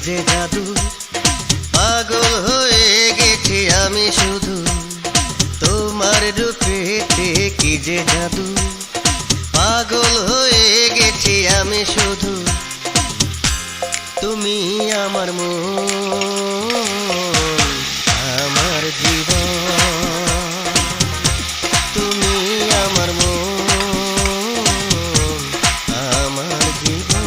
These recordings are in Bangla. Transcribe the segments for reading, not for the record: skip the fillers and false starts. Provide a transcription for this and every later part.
যে জাদু, পাগল হয়ে গেছি আমি শুধু তোমার রূপেতে। কি যে জাদু, পাগল হয়ে গেছি আমি শুধু, তুমি আমার মন, আমার জীবন, তুমি আমার মন, আমার জীবন।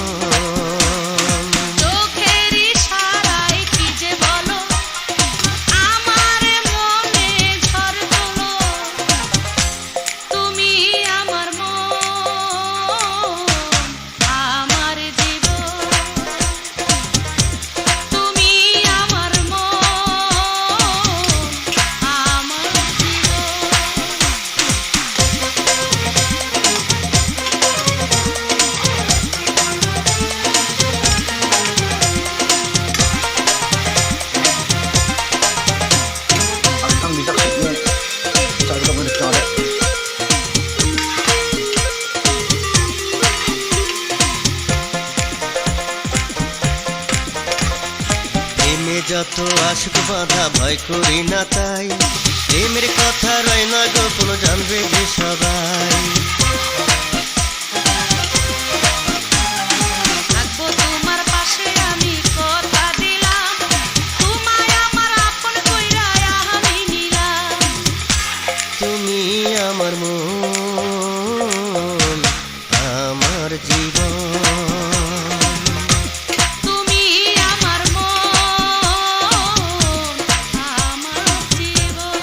চোখের ইশারায় কি যে বলো, আমার মনে ঝড় তোলো, তুমি আমার মন, আমার জীবন, তুমি আমার মন, আমার Ang bisa kasihnya cari kamu di sana. প্রেমে যত আশুক বাঁধা, ভয় করি না তাই, প্রেমের কথা রয় না গোপন, জানবে যে সবাই। থাকবো তোমার পাশে, আমি কথা দিলাম, তোমায় আমার আপন কইরা আমি নিলাম। তুমি আমার মন, আমার জীবন, তুমি আমার মন, আমার জীবন।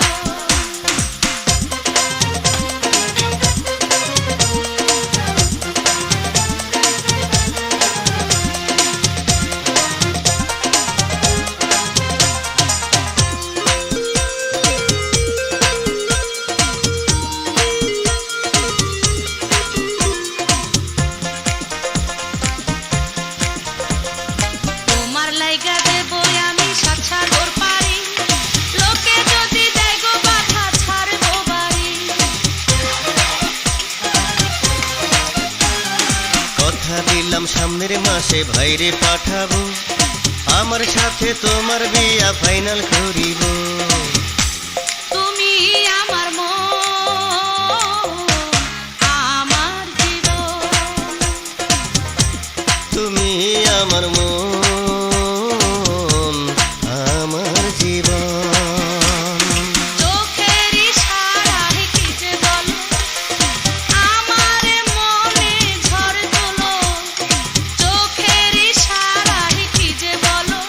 তোমার লাইগা দেবো আমি সাত সাগর পারি, লোকে যদি দেয় গো বাধা ছাড়বো বাড়ি। কথা দিলাম সামনের মাসে ভাইরে পাঠাবো, আমার সাথে তোমার বিয়া ফাইনাল করিব। তুমি আমার মন, আমার জীবন, তুমি আমার মন, আমার জীবন। চোখের ইশারায় কি যে বলো, আমার মনে ঝড় তোলো, চোখের ইশারায় কি যে বলো,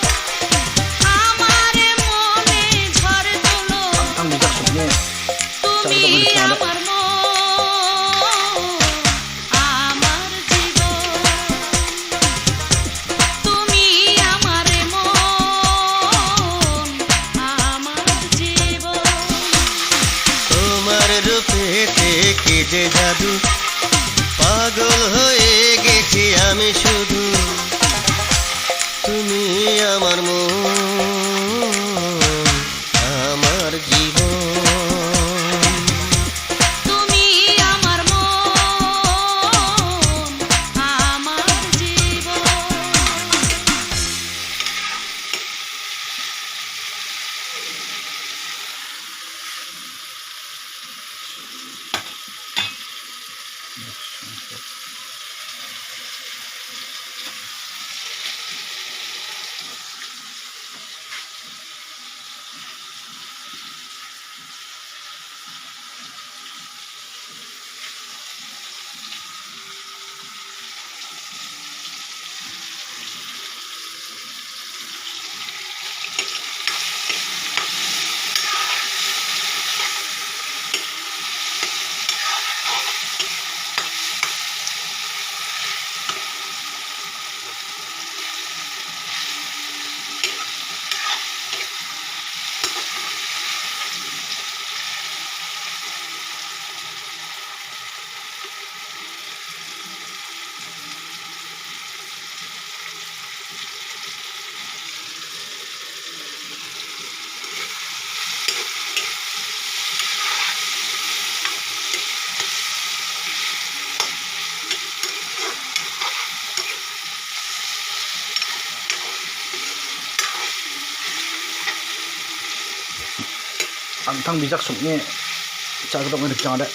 আমার মনে ঝড় তোলো, Ang bisa kasihnya তুমি আমার মন, আমার জীবন, তুমি আমার মন, আমার জীবন। তোমার রূপেতে কি যে জাদু, পাগল হয়ে গেছি আমি শুধু, তুমি আমার মন, আমার জীবন, তুমি আমার মন, আমার জীবন। ang thang bijak sukni cha ga dong ni cha de